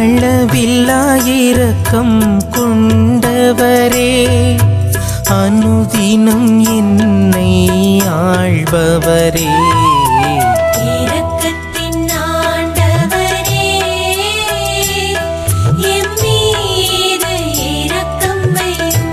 அளவில்லா இரக்கம் கொண்டவரே, அனுதினம் என்னை ஆள்பவரே, இரக்கத்தின் ஆண்டவரே, எம் மீது இரக்கம் வையும்.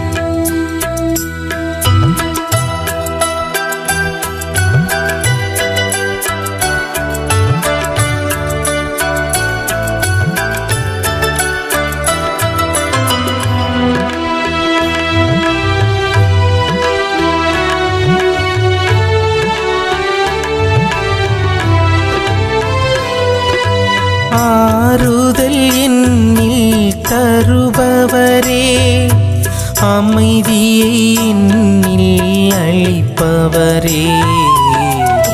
ஆறுதல் என்னில் தருபவரே, அமைதியை என்னில் அளிப்பவரே,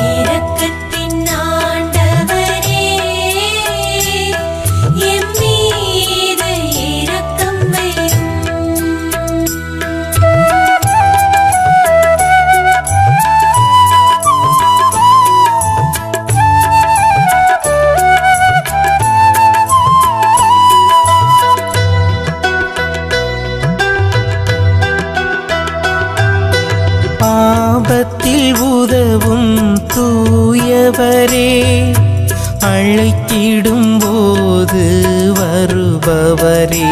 இரக்கத்தின் ஆண்டவரே, எம் மீது இரக்கம் வையும். ஆபத்தில் உதவும் தூயவரே, அழைத்திடும் போது வருபவரே,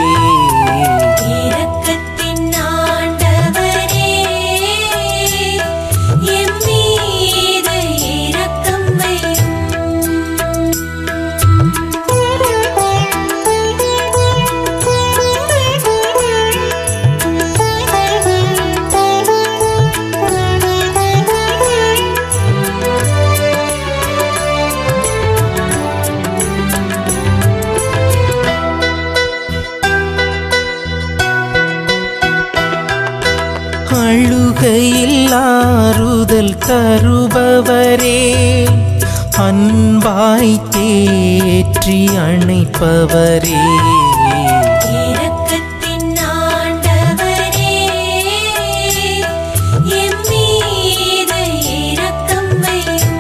இரக்கத்தின் ஆண்டவரே, எம் மீது இரக்கம் வையும். அழுகையில் ஆறுதல் தருபவரே, அன்பாய் தேற்றி அணைப்பவரே, இரக்கத்தின் ஆண்டவரே, எம் மீது இரக்கம் வையும்.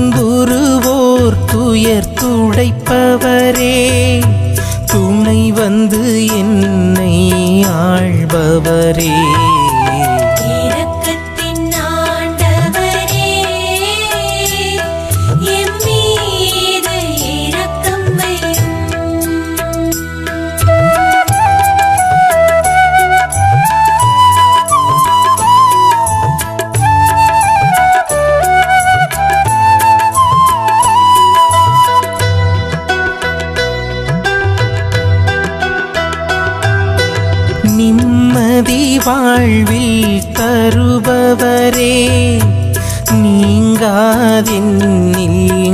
துன்புறுவோர் துயர் துடைப்பவரே, துணை வந்து என்னை ஆள்பவரே, இரக்கத்தின் ஆண்டவரே, எம் மீது இரக்கம் வையும். நிம்மதி வாழ்வில் தருபவரே, நீங்காதென்னில்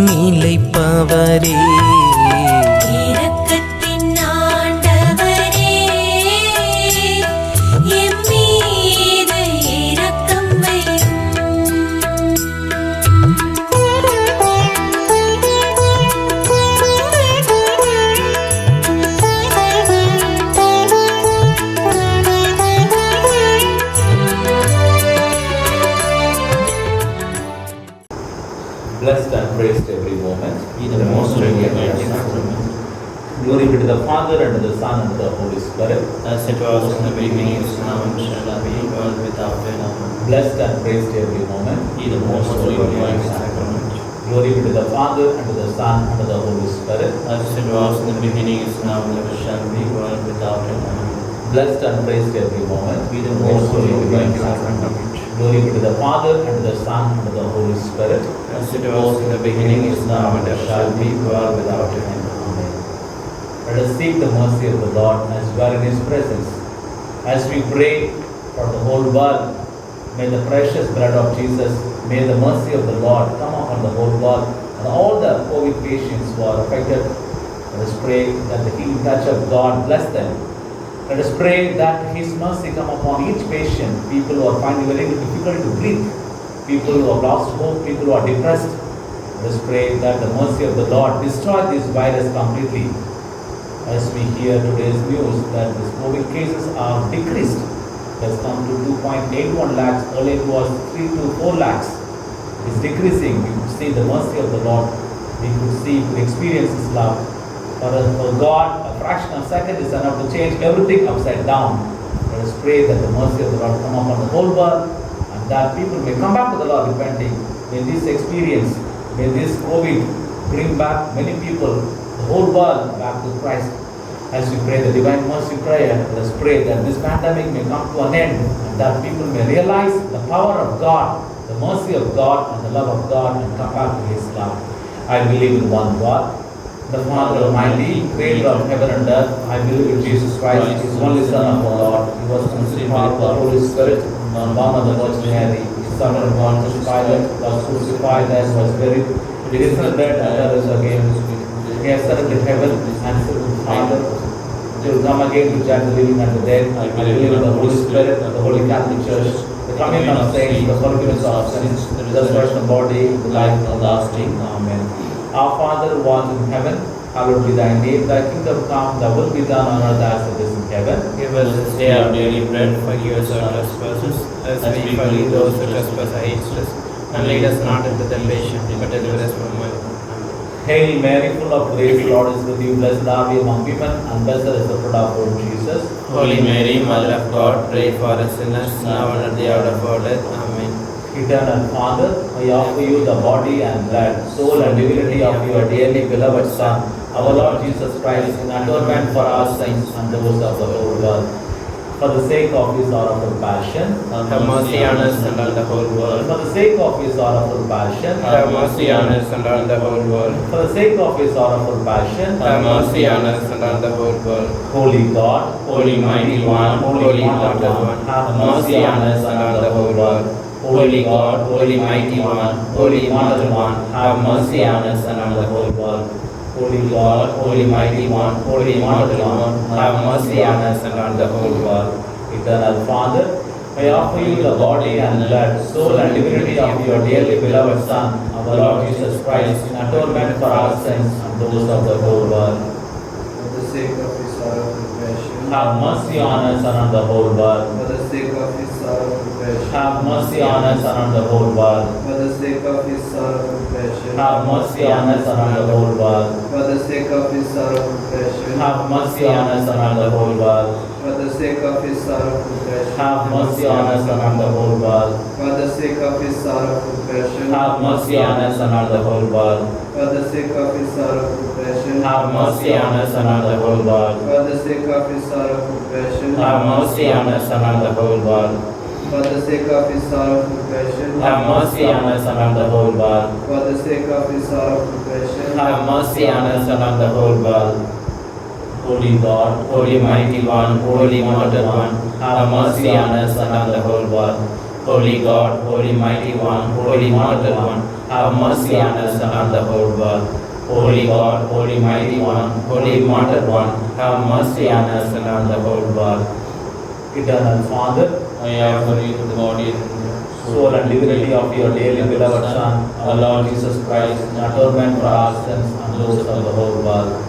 நிலைப்பவரே, இரக்கத்தின் ஆண்டவரே, எம் மீது இரக்கம் வையும். Blessed and praised every moment. Be the most holy and righteous sacrament. Glory be to the Father, and to the Son, and to the Holy Spirit. As it was in the beginning, is now, and shall be, world without end. Amen. Blessed and praised every moment. Be the most holy and righteous sacrament. Glory be to the Father, and to the Son, and to the Holy Spirit. As it was in the beginning, is now, and ever shall be, world without end. Amen. Blessed and praised every moment. Be the most holy and righteous sacrament. Glory be to the Father, and to the Son, and to the Holy Spirit. As it was in the beginning, is now, and ever shall be, world without end. Amen. Let us seek the mercy of the Lord as we are in His presence. As we pray for the whole world, may the precious blood of Jesus, may the mercy of the Lord come upon the whole world and all the COVID patients who are affected. Let us pray that the healing touch of God bless them. Let us pray that His mercy come upon each patient, people who are finding very difficult to breathe, people who have lost hope, people who are depressed. Let us pray that the mercy of the Lord destroy this virus completely. As we hear today's news that the COVID cases are decreased, it has come to 2.81 lakhs, earlier it was 3 to 4 lakhs. It is decreasing. We could see the mercy of the Lord. We could experience His love. For God, a fraction of a second is enough to change everything upside down. Let us pray that the mercy of the Lord come upon the whole world and that people may come back to the Lord repenting. May this experience, may this COVID bring back many people, the whole world back to Christ. As we pray the Divine Mercy Prayer, let us pray that this pandemic may come to an end and that people may realize the power of God, the mercy of God and the love of God and come back to His love. I believe in one God, the Father Almighty, Creator of heaven and earth. I believe in Jesus Christ, His only Son of our Lord. He was conceived by the Holy Spirit, born of the Virgin Mary. His Son and born to Pilate, was crucified and was buried. He descended and rose again. He ascended to heaven and said to the Father, He will come again to judge the living and the dead. I believe in the Holy Spirit, the Holy Catholic Church, the communion of saints, the forgiveness of sins, the resurrection of body, the life everlasting. Amen. Our Father who art in heaven, hallowed be thy name. Thy kingdom come, thy will be done on earth as it is in heaven. Give us this day our daily bread, forgive us our trespasses, as we forgive those who trespass against us. And lead us not into temptation, but deliver us from evil. Hail Mary, full of grace, the Lord is with you. Blessed are you among women, and blessed is the fruit of our womb, Jesus. Holy Mary, Mother of God, pray for us sinners, now and at the hour of our death. Amen. Eternal Father, I offer you the body and blood, soul and divinity of your dearly beloved Son, our Lord Jesus Christ, in atonement for our sins and those of the whole world. For the sake of His sorrowful passion, Have mercy on us and on the whole world. for the sake of His sorrowful passion, Have mercy on us and on the whole world. for the sake of His sorrowful passion, Have mercy on us and on the whole world. Holy God, Holy Mighty One, Holy Immortal One, have mercy on us and on the whole world. Holy God, Holy Mighty One, Holy Immortal One, have mercy on us and on the whole world. Holy God, Holy Mighty One, Holy Immortal One, have mercy on us and on the whole world. Eternal Father, I offer you the body and blood, soul and divinity of your dearly beloved Son, our Lord Jesus Christ, in atonement for our sins and those of the whole world. For the sake of His sorrowful passion, Have mercy on us and on the whole world. for the sake of His sorrowful passion, Have mercy on us and on the whole world. for the sake of His sorrowful passion, Have mercy on us and on the whole world. for the sake of His sorrowful passion, Have mercy on us and on the whole world. for the sake of His sorrowful passion, Have mercy on us and on the whole world. for the sake of His sorrowful passion, Have mercy on us and on the whole world. for the sake of His sorrowful passion, Have mercy on us and on the whole world. for the sake of His sorrowful passion, Have mercy on us and on the whole world. for the sake of His sorrowful passion, Have mercy on us and on the whole world. for the sake of His sorrowful passion, Have mercy on us and on the whole world. Holy God, Holy Mighty One, Holy Immortal One, have mercy on us and on the whole world. Holy God, Holy Mighty One, Holy Immortal One, have mercy on us and on the whole world. Holy God, Holy Mighty One, Holy Immortal One, have mercy on us and on the whole world. Eternal Father, I offer you the body and soul and divinity of your dearly beloved Son, our Lord Jesus Christ, in atonement for our sins and those of the whole world.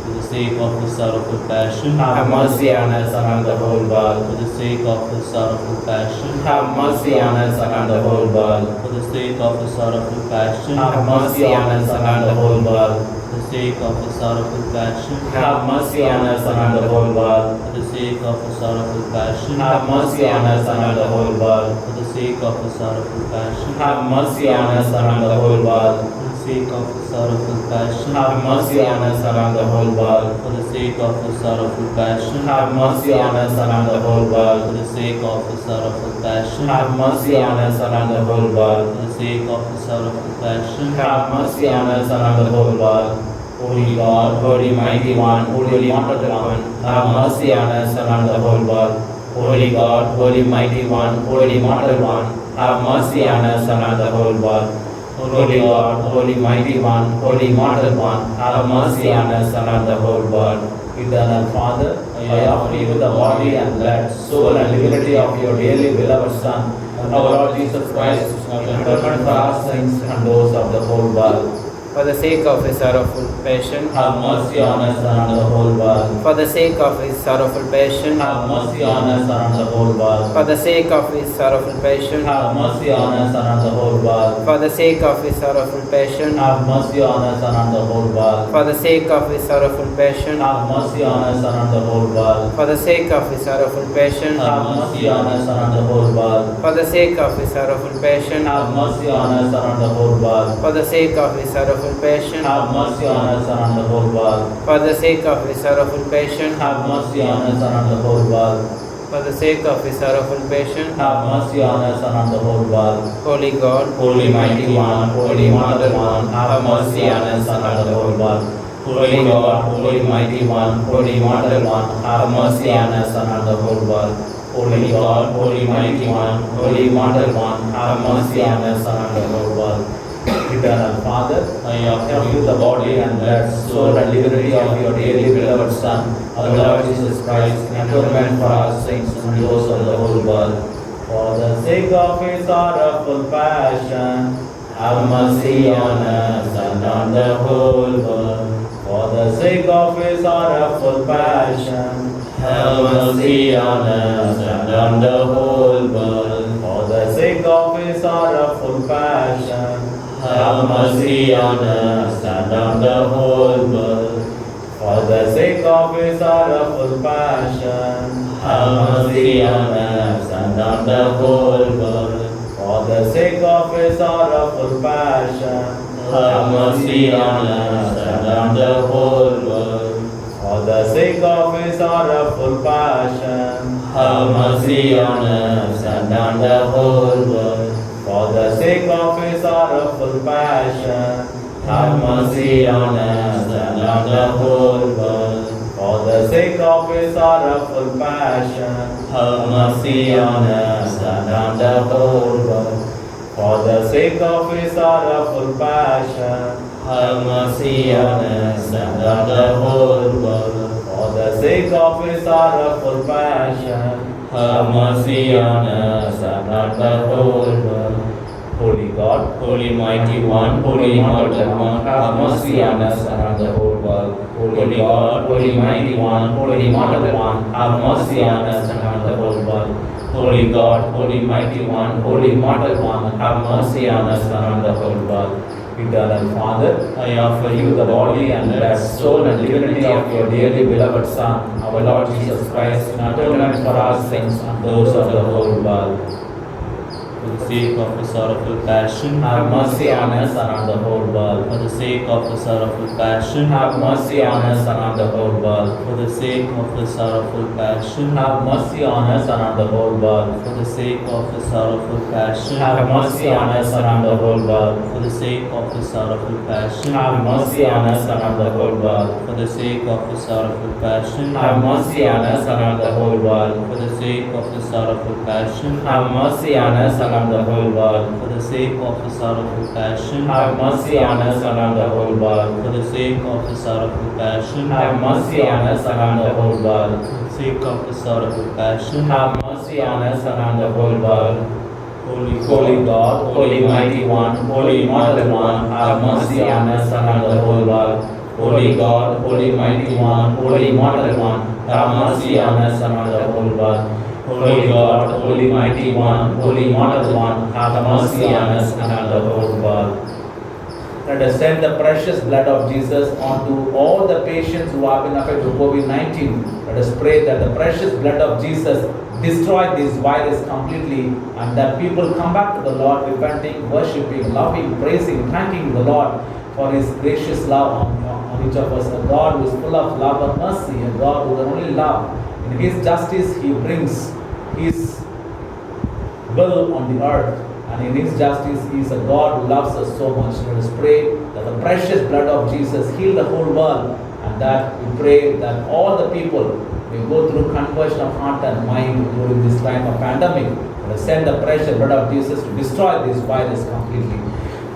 for the sake of His sorrowful passion, Have mercy on us and on the whole world. for the sake of His sorrowful passion, Have mercy on us and on the whole world. for the sake of His sorrowful passion, Have mercy on us and on the whole world. for the sake of His sorrowful passion, Have mercy on us and on the whole world. for the sake of His sorrowful passion, Have mercy on us and on the whole world. for the sake of His sorrowful passion, Have mercy on us and on the whole world. for the sake of His sorrowful passion, Have mercy on us and on the whole world. for the sake of His sorrowful passion, Have mercy on us and on the whole for world. the sake of His sorrowful passion, Have mercy on us and on the whole world. for the sake of His sorrowful passion, Have mercy on us and on the whole world. Holy God, Holy Mighty One, Holy Immortal One, have mercy on us and on the whole world. Holy God, Holy Mighty One, Holy Immortal One, have mercy on us and on the whole world. Holy God, Holy Mighty One, Holy Immortal One, have mercy on us and on the whole world. Eternal Father, I offer you the body and blood, soul and divinity of your dearly beloved Son, our Lord Jesus Christ, atonement for our sins and those of the whole world. For the sake of his sorrowful passion, Have mercy on us and on the whole world. for the sake of his sorrowful passion, Have mercy on us and on the whole world. for the sake of his sorrowful passion, Have mercy on us and on the whole world. for the sake of his sorrowful passion, Have mercy on us and on the whole world. for the sake of his sorrowful passion, Have mercy on us and on the whole world. for the sake of his sorrowful passion, Have mercy on us and on the whole world. for the sake of his sorrowful passion, Have mercy on us and on the whole world. for the sake of his sorrowful passion, Have mercy on us and on the whole world. for the sake of his sorrowful passion, Have mercy on us and on the whole world. for the sake of his sorrowful passion, Have mercy on us and on the whole world. Holy God, Holy Mighty One, Holy Immortal One, have mercy on us and on the whole world. Holy God, Holy Mighty One, Holy Immortal One, have mercy on us and on the whole world. Holy God, Holy Mighty One, Holy Immortal One, have mercy on us and on the whole world. Eternal Father, I offer you the body and blood, soul and divinity of your dearly beloved Son, our Lord Jesus Christ, in atonement for our sins and those of the whole world. For the sake of his sorrowful passion, have mercy on us and on the whole world. For the sake of his sorrowful passion, have mercy on us and on the whole world. For the sake of his sorrowful passion, have mercy on us and on the whole world. For the sake of his sorrowful passion, have mercy on us and on the whole world. For the sake of his sorrowful passion, have mercy on us and on the whole world. For the sake of his sorrowful passion, have mercy on us and on the whole world. For the sake of his sorrowful passion, have mercy on us and on the whole world. For the sake of his sorrowful passion, have mercy on us and on the whole world. For the sake of his sorrowful passion, have mercy on us and on the whole world. For the sake of his sorrowful passion, have mercy on us and on the whole world. Holy God, Holy Mighty One, Holy Immortal One, have mercy on us and on the whole world. Holy God, Holy Mighty One, Holy Immortal One, have mercy on us and on the whole world. Holy God, Holy Mighty One, Holy Immortal One, have mercy on us and on the whole world. Eternal Father, I offer you the body and blood, soul and divinity of your dearly beloved Son, our Lord Jesus Christ, in atonement for our sins and those of the whole world. For the sake of his sorrowful passion, Have mercy on us and on the whole world. for the sake of his sorrowful passion, Have mercy on us and on the whole world. for the sake of his sorrowful passion, Have mercy on us and on the whole world. for the sake of his sorrowful passion, Have mercy on us and on the whole world. for the sake of his sorrowful passion, Have mercy on us and on the whole world. for the sake of his sorrowful passion, Have mercy on us and on the whole world. for the sake of his sorrowful passion, Have mercy on us and on the whole world. for the sake of his sorrowful passion, Have mercy on us and on the whole world. for the sake of his sorrowful passion, Have mercy on us and on the whole world. for the sake of his sorrowful passion, Have mercy on us and on the whole world. Holy Holy God, Holy Mighty One, Holy Immortal One, have mercy on us and on the whole world. Holy God, Holy Mighty One, Holy Immortal One, have mercy on us and on the whole world. Holy God, Holy Mighty One, Holy Immortal One, have mercy on us and on the whole world. Let us send the precious blood of Jesus onto all the patients who have been affected with COVID-19. Let us pray that the precious blood of Jesus destroy this virus completely and that people come back to the Lord repenting, worshipping, loving, praising, thanking the Lord for His gracious love on each of us. A God who is full of love and mercy, a God who is only love. In His justice He brings His will on the earth. And in His justice, He is a God who loves us so much. Let us pray that the precious blood of Jesus heal the whole world, and that we pray that all the people may go through conversion of heart and mind during this time of pandemic. Let us send the precious blood of Jesus to destroy this virus completely.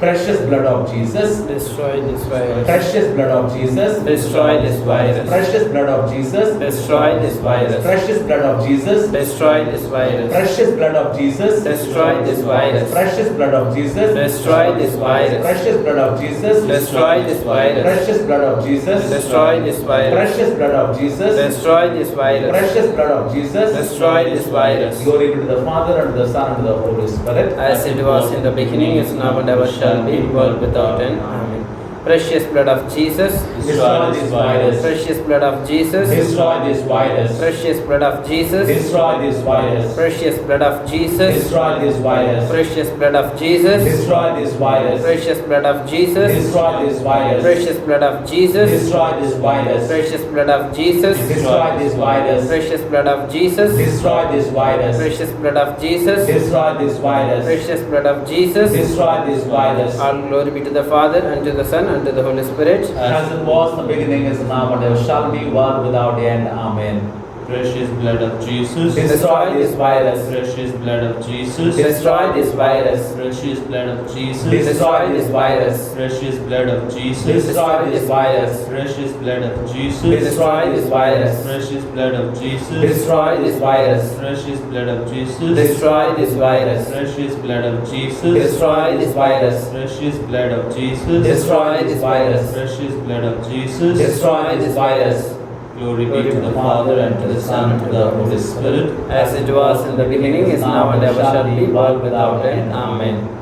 Precious blood of Jesus. Destroy this virus. Precious blood of Jesus. Destroy this virus. Precious blood of Jesus. Destroy this virus. Precious blood of Jesus. Destroy this virus. Precious blood of Jesus. Destroy this virus. Precious blood of Jesus. Destroy this virus. Precious blood of Jesus. Destroy this virus. Precious blood of Jesus. Destroy this virus. Precious blood of Jesus. Destroy this virus. Precious blood of Jesus. Destroy this virus. Glory be to the Father and to the Son and to the Holy Spirit. As it was in the beginning, is now, and ever shall be, world without end. Amen. Precious blood of Jesus. Destroy this virus. Precious blood of Jesus. Destroy this virus. Precious blood of Jesus. Destroy this virus. Precious blood of Jesus. Destroy this virus. Precious blood of Jesus. Destroy this virus. Precious blood of Jesus. Destroy this virus. Precious blood of Jesus. Destroy this virus. Precious blood of Jesus. Destroy this virus. Precious blood of Jesus. Destroy this virus. Precious blood of Jesus. Destroy this virus. Precious blood of Jesus. Destroy this virus. All glory be to the Father, and to the Son, and to the Holy Spirit. As it was in the beginning, is now, and ever shall be, world without end. Amen. Precious blood of Jesus. Destroy this virus. Precious blood of Jesus. Destroy this virus. Precious blood of Jesus. Destroy this virus. Precious blood of Jesus. Destroy this virus. Precious blood of Jesus. Destroy this virus. Precious blood of Jesus. Destroy this virus. Precious blood of Jesus. Destroy this virus. Precious blood of Jesus. Destroy this virus. Precious blood of Jesus. Destroy this virus. Precious blood of Jesus. Destroy this virus. Glory be to the Father, and to the Son, and to the Holy Spirit. As it was in the beginning, is now, and ever shall be, world without end. Amen.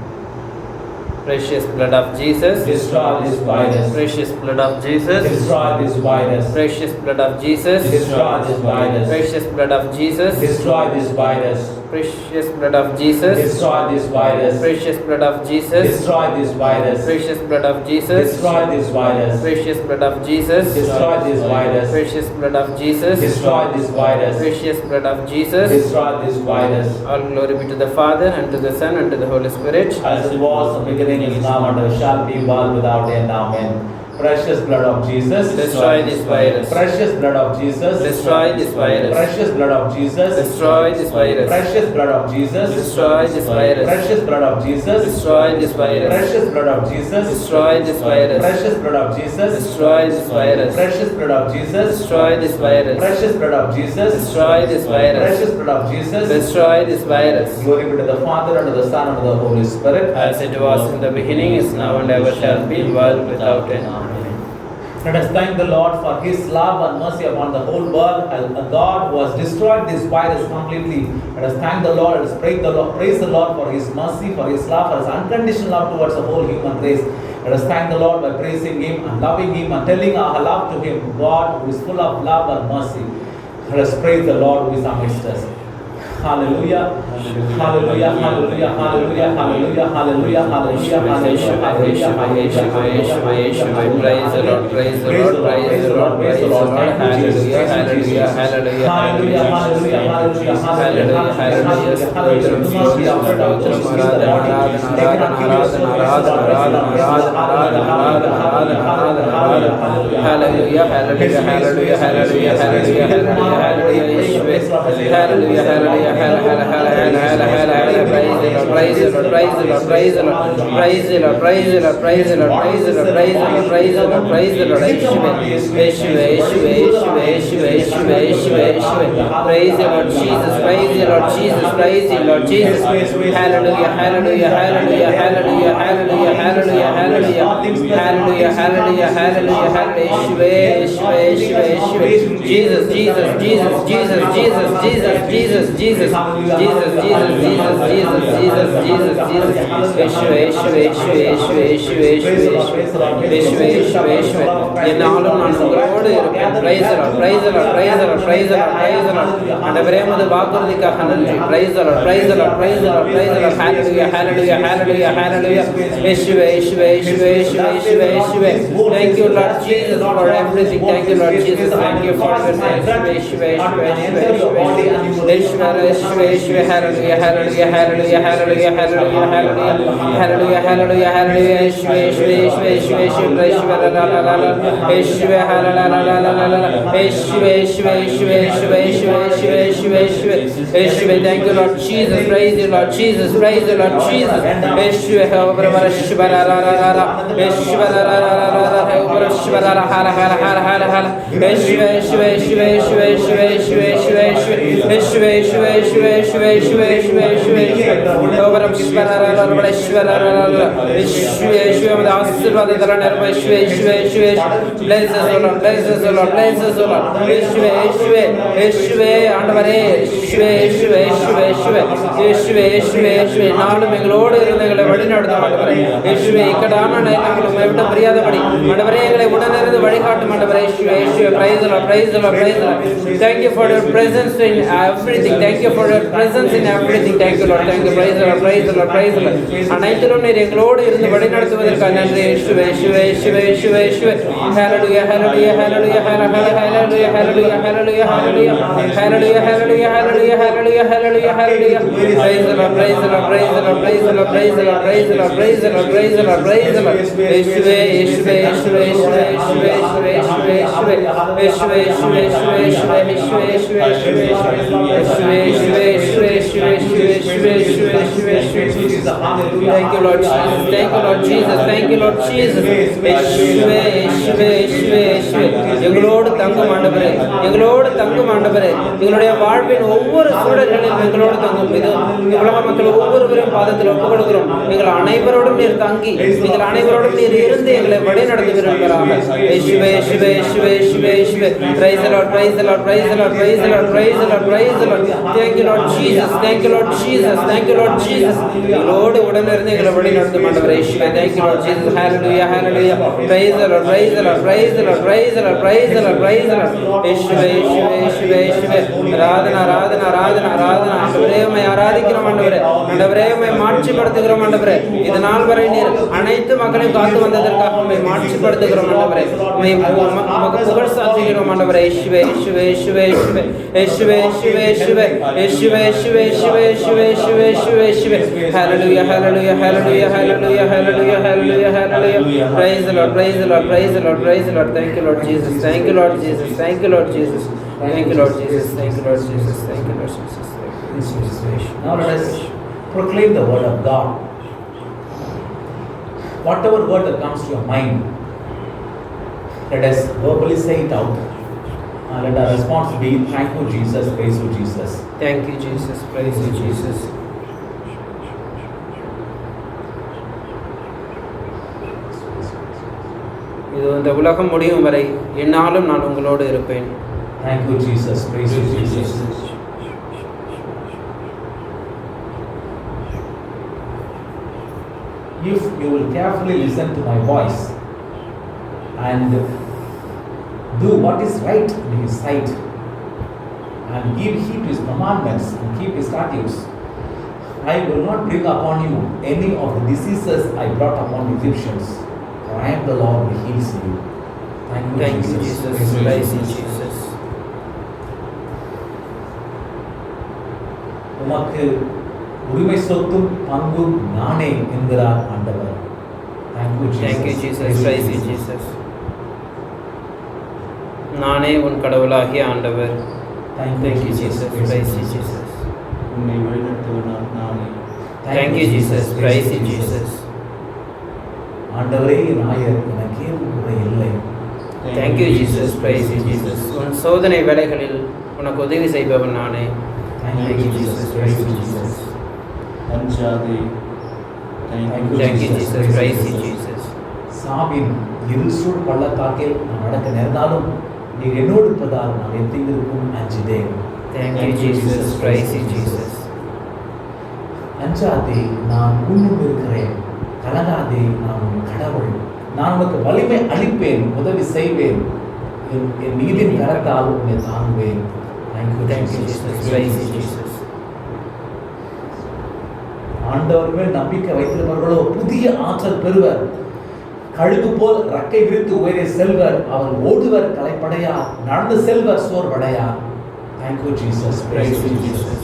Precious blood of Jesus. Destroy this virus. Precious blood of Jesus. Destroy this virus. Precious blood of Jesus. Destroy this virus. Precious blood of Jesus. Destroy this virus. Precious blood of Jesus. Destroy this virus. Precious blood of Jesus. Destroy this virus. Precious blood of Jesus. Destroy this virus. Precious blood of Jesus. Destroy this virus. Precious blood of Jesus. Destroy this virus. Precious blood of Jesus. Destroy this virus. All glory be to the Father, and to the Son, and to the Holy Spirit. As it was in the beginning, is now, and ever shall be, world without end. Amen. Precious blood of Jesus. Destroy this virus. Precious blood of Jesus. Destroy this virus. Precious blood of Jesus. Destroy this virus. Precious blood of Jesus. Destroy this virus. Precious blood of Jesus. Destroy this virus. Precious blood of Jesus. Destroy this virus. Precious blood of Jesus. Destroy this virus. Precious blood of Jesus. Destroy this virus. Precious blood of Jesus. Destroy this virus. Precious blood of Jesus. Destroy this virus. Glory be to the Father, and to the Son, and to the Holy Spirit. As it was in the beginning, is now, and ever shall be, world without end. Let us thank the Lord for His love and mercy upon the whole world. A God who has destroyed this virus completely. Let us thank the Lord. Let us praise the Lord for His mercy, for His love, for His unconditional love towards the whole human race. Let us thank the Lord by praising Him and loving Him and telling our love to Him. God who is full of love and mercy. Let us praise the Lord who is amidst us. Hallelujah. Hallelujah. Hallelujah. Hallelujah. Hallelujah. Hallelujah. Hallelujah. Praise the Lord, praise the Lord, praise the Lord, praise the Lord. Hallelujah, hallelujah, hallelujah, Hallelujah. Hallelujah. Hallelujah. Hallelujah. hallelujah, hallelujah, hallelujah, hallelujah, hallelujah, hallelujah, praise the Lord, praise the Lord, praise the Lord, praise the Lord, praise the Lord, praise the Lord, praise the Lord, praise the Lord, praise the Lord, praise the Lord, praise the Lord Jesus, praise the Lord Jesus, praise the Lord Jesus, hallelujah, hallelujah, hallelujah, hallelujah, hallelujah, hallelujah, hallelujah, hallelujah, hallelujah, hallelujah, hallelujah, Jesus, Jesus, Jesus, Jesus, Jesus, Jesus, Jesus, Jesus, Jesus, Jesus, Jesus, Thank you, Lord Jesus, for everything. Thank you, Lord Jesus. Thank you for your യേശുവേ യേശുവേ hallelujah hallelujah hallelujah hallelujah hallelujah hallelujah hallelujah hallelujah യേശുവേ യേശുവേ യേശുവേ യേശുവേ യേശുവേ യേശുവേ യേശുവേ യേശുവേ യേശുവേ യേശുവേ യേശുവേ യേശുവേ thank you Lord Jesus praise you Lord Jesus praise you Lord Jesus യേശുവേ நாளும் எங்களோடு இருந்து எங்களை வழிநடத்தும் ஆண்டவரே இயேசுவே இக்கட்டான நேரங்களில் உம்மை விட்டு பிரியாதபடி ஆண்டவரே எங்களை உடனிருந்து வழிகாட்டும் ஆண்டவரே இயேசுவே இயேசுவே praise the Lord praise the Lord praise the Lord thank you for your presence in everything thank you for your presence in everything thank you Lord thank you praise the Lord praise the Lord praise the Lord அனைத்திலும் நீர் எங்களோடு இருந்து வழிநடத்துவதற்காக நன்றி இயேசுவே இயேசுவே இயேசுவே இயேசுவே இயேசுவே hallelujah hallelujah hallelujah hallelujah hallelujah hallelujah hallelujah hallelujah hallelujah hallelujah hallelujah hallelujah hallelujah praise the Lord praise the Lord praise the Lord praise the Lord praise the Lord praise the Lord praise the Lord praise the Lord praise the Lord இயேசுவே இயேசுவே இயேசுவே இயேசுவே இயேசுவே இயேசுவே இயேசுவே இயேசுவே இயேசுவே thank you Lord Jesus thank you Lord Jesus thank you Lord Jesus இயேசுவே இயேசுவே இயேசுவே இயேசுவே எங்களோடு தங்கும் ஆண்டவரே எங்களோடு தங்கும் ஆண்டவரே எங்களுடைய வாழ்வின் ஒவ்வொரு சூழல்களிலும் எங்களோடு தங்கும் இது உலக மக்கள் ஒவ்வொருவரையும் பாதத்தில் ஒப்புக் கொடுக்கிறோம் எங்கள் அனைவரோடும் நீர் தங்கி எங்கள் அனைவரோடும் நீர் இருந்து எங்களை வழி நடத்துகிறீர்களாக இயேசுவே இயேசுவே இயேசுவே இயேசுவே இயேசுவே praise the Lord praise the Lord praise the Lord praise the Lord praise the Lord praise the Lord thank you Lord Jesus thank you Lord Jesus thank you Lord Jesus எங்களோடு உடனிருந்து எங்களை வழி நடத்தும் ஆண்டவரே இயேசுவே thank you Lord Jesus hallelujah hallelujah praise the Lord praise the Lord praise the Lord praise the Lord praise the Lord praise the Lord இயேசுவே இயேசுவே இயேசுவே இயேசுவே ஆராதனா ஆராதனா ஆராதனா ஆராதனா ஆண்டவரே உம்மை ஆராதிக்கிறோம் ஆண்டவரே ஆண்டவரே உம்மை மாட்சிப்படுத்துகிறோம் ஆண்டவரே இது நாள் வரை நீர் அனைத்து மக்களையும் காத்து வந்ததற்காக உம்மை மாட்சிப்படுத்துகிறோம் ஆண்டவரே உம்மை புகழ் சாற்றுகிறோம் ஆண்டவரே இயேசுவே இயேசுவே இயேசுவே இயேசுவே இயேசுவே இயேசுவே இயேசுவே இயேசுவே இயேசுவே இயேசுவே இயேசுவே இயேசுவே இயேசுவே hallelujah hallelujah hallelujah hallelujah hallelujah hallelujah hallelujah praise the Lord praise the Lord praise the Lord praise the Lord thank you Lord Jesus thank you Lord Jesus thank you Lord Jesus thank you Lord Jesus thank you Lord Jesus thank you Lord Jesus Now let us proclaim the word of God. Whatever word that comes to your mind, let us verbally say it out. Let our response be, thank you Jesus, praise you Jesus. thank you Jesus praise you Jesus இது இந்த உலகம் முடியும் வரை என்னாலும் நான் உங்களோடு இருப்பேன் Thank you Jesus, praise you Jesus. If you will carefully listen to my voice and do what is right in his sight and give heed to his commandments and keep his statutes, I will not bring upon you any of the diseases I brought upon the Egyptians, for I am the Lord who heals you. Thank you Jesus. praise you Jesus உமக்கு உரிமை சொத்தும் பங்கும் நானே என்கிறார் ஆண்டவர். Thank you Jesus. praise you Jesus நானே உன் கடவுளாகிய ஆண்டவர் Thank you Jesus. praise you Jesus உன்னை வழிநடத்துவதால் நானே thank you Jesus praise you Jesus ஆண்டவரே நாயர் எனக்கே உங்களை இல்லை. thank you Jesus praise you Jesus உன் சோதனை வேளைகளில் உனக்கு உதவி செய்பவன் நானே Thank you Jesus. Praise you Jesus. Anjathe thank you Jesus praise you Jesus சாவின் இருசூழ் பள்ளத்தாக்கில் நான் நடக்க நேர்ந்தாலும் நீர் என்னோடு இருப்பதால் நான் எத்தீங்கிருக்கும் அஞ்சிதேன். thank you Jesus praise you Jesus அஞ்சாதே நான் உன்னும் இருக்கிறேன், கலங்காதே நான் உன் கடவுள், நான் உனக்கு வலிமை அளிப்பேன், உதவி செய்வேன், என் நீதின் கரத்தால் உன்னை தாங்குவேன். thank you Jesus praise you Jesus ஆண்டவர் மேல் நம்பிக்கை வைத்திருப்பவர்களோ புதிய ஆற்றல் பெறுவர், கழுகு போல் ரக்கை விரித்து உயரே செல்வர், அவர் ஓடுவர் களைப்படையார், நடந்து செல்வர் சோர்வடையார். Thank you Jesus. Praise you Jesus.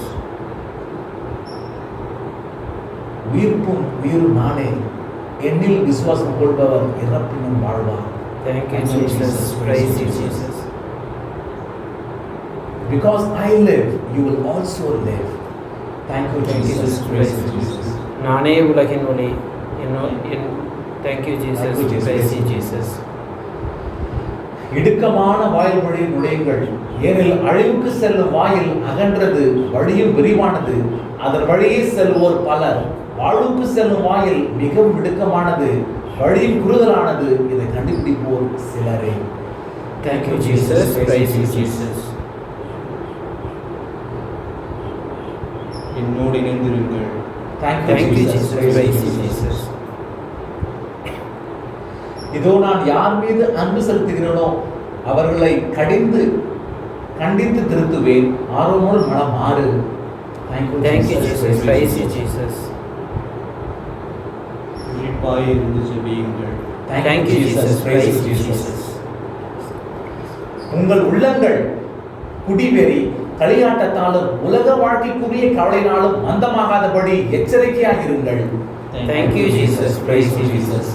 உயிர்ப்பும் உயிரும் நானே, என்னில் விசுவாசம் கொள்பவர் இறப்பினும் வாழ்வார். Thank you, Jesus. Praise you, Jesus. Because I live, you will also live. Thank you, Jesus. Praise you, Jesus. நானே உலகின் ஒளி. Thank you, Jesus. Thank you, Jesus. Praise you, Jesus. இடுக்கமான வாயில் வழி நுழையுங்கள், ஏனில் அழிவுக்கு செல்லும் வாயில் அகன்றது, வழியும் விரிவானது, அதன் வழியே செல்வோர் பலர். வாழ்வுக்கு செல்லும் வாயில் மிகவும் இடுக்கமானது, வழியும் குறுகலானது, இதை கண்டுபிடிப்போர் சிலரே. Thank you, Jesus. Praise you, Jesus. என்னோடு இணைந்திருங்கள். Thank Thank you, you, Jesus. Jesus. Praise Praise you, you, Jesus. Jesus. இதோ நான் யார் மீது அன்பு செலுத்துகிறேனோ அவர்களை கண்டித்து திருத்துவேன், ஆர்வமோடு மனம் மாறு. Thank you, Jesus. Praise you, Jesus. விழிப்பாய் இருந்து ஜெபியுங்கள். Thank you, Jesus. Praise you, Jesus. உங்கள் உள்ளங்கள் குடிவெறி களியாட்டத்தாலும் உலக வாழ்க்கைக்குரிய கவலையினாலும் மந்தமாகாதபடி எச்சரிக்கையாக இருங்கள். Thank you, Jesus. Praise you, Jesus.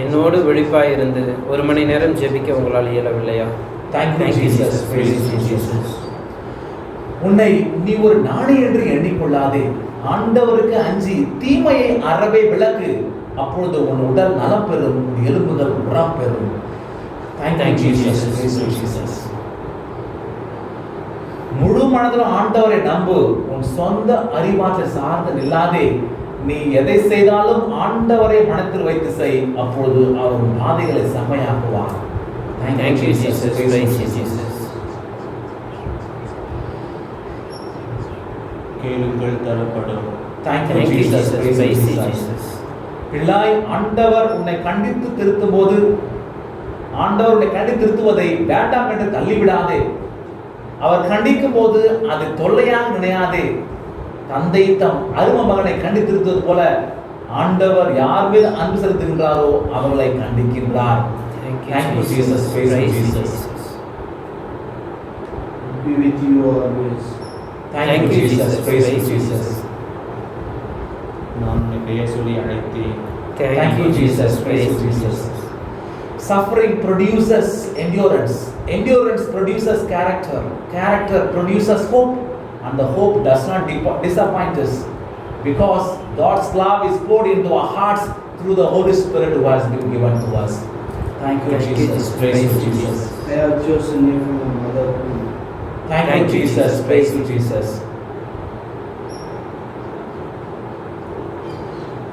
என்னோடு விழிப்பாய் இருந்து 1 மணி நேரம் ஜெபிக்க உங்களால் இயலவில்லையா? Thank you, Jesus. Praise you, Jesus. உன்னை நீ ஒரு நாணி என்று எண்ணிக்கொள்ளாதே, ஆண்டவருக்கு அஞ்சி தீமையை அறவே விலக்கு, அப்பொழுது உன் உடல் நலம் பெறும், உன் எலும்புகள் உரம் பெறும். Thank you, Jesus. Praise you, Jesus. முழு மனதிலும் ஆண்டவரை நம்பு, உன் சொந்த அறிவாற்றல் சார்ந்து நில்லாதே, நீ எதை செய்தாலும் ஆண்டவரை மனத்தில் வைத்து செய், அப்பொழுது அவர் உன் பாதைகளை செம்மையாக்குவார். Thank you, Jesus. Praise you, Jesus. கேளுங்கள் தரப்படும். Thank Thank you, you, Jesus. Jesus. Praise Praise you, you, Jesus. Jesus. பிள்ளாய், ஆண்டவர் உன்னை கண்டித்து திருத்தும் போது ஆண்டவர் உன்னை கண்டித்து திருத்துவதை வேண்டாம் என்று தள்ளிவிடாதே. அவர் கண்டிக்கும் போது அது தொல்லையாக நினையாதே. தந்தை தம் அரும மகனை கண்டித்து திருத்துவது போல ஆண்டவர் யார் மீது அன்பு செலுத்துகின்றாரோ அவர்களை கண்டிக்கின்றார். Thank you, Jesus. Praise you, Jesus. Be with you always. Thank you, Jesus. Praise you, Jesus. நான் உன்னை பெயர் சொல்லி அழைத்தேன். Thank you, Jesus. Praise you, Jesus. Suffering produces endurance. Endurance produces character. Character produces hope. And the hope does not disappoint us. Because God's love is poured into our hearts through the Holy Spirit who has been given to us. Thank you, Jesus. Praise you, Jesus. I have chosen you from the motherhood. Thank you, Jesus. Praise you, Jesus.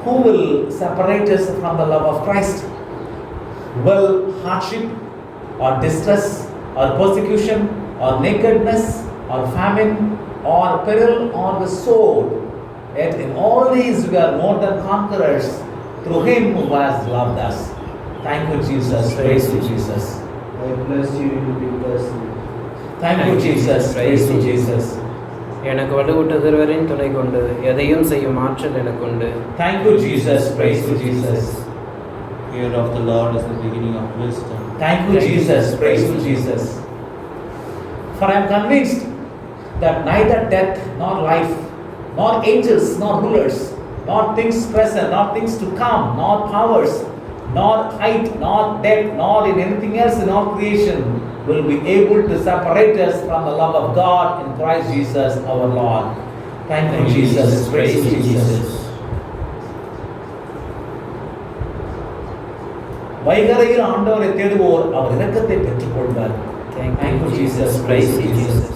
Who will separate us from the love of Christ? Will hardship or distress or persecution or nakedness or famine or peril or the sword? Yet in all these we are more than conquerors through Him who has loved us. Thank you, Jesus. Praise you, Jesus. I bless you to be blessed. Thank you, Jesus. Praise you, Jesus. எனக்கு வலுவூட்டுகிறவரின் துணை கொண்டு எதையும் செய்யும் ஆற்றல் எனக்கு உண்டு. Thank you, Jesus. Praise you, Jesus. Fear of the Lord is the beginning of wisdom. Thank you, Jesus. Praise you, Jesus. For I am convinced that neither death nor life, nor angels, nor rulers, nor things present, nor things to come, nor powers, nor height, nor depth, nor in anything else in all creation will be able to separate us from the love of God in Christ Jesus our Lord. Thank you, Jesus. Praise you, Jesus. வைகரையில் ஆண்டவரை தேடுவோர் அவர் இரக்கத்தை பெற்றுக் கொள்வார். Thank you, Jesus. Praise you, Jesus.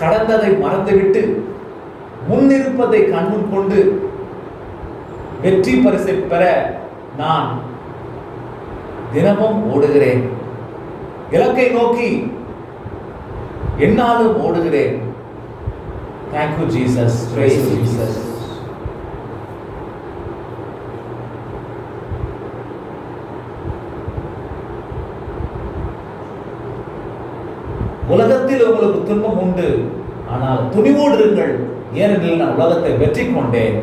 கடந்ததை மறந்துவிட்டு முன்னிருப்பதை கண்முன் கொண்டு வெற்றி பரிசை பெற நான் தினமும் ஓடுகிறேன். இலக்கை நோக்கி என்னாலும் ஓடுகிறேன். Thank you, Jesus. Praise you, Jesus. உலகத்தில் உங்களுக்கு துன்பம் உண்டு, ஆனால் துணிவோடு இருங்கள், ஏனெனில் நான் உலகத்தை வெற்றி கொண்டேன்.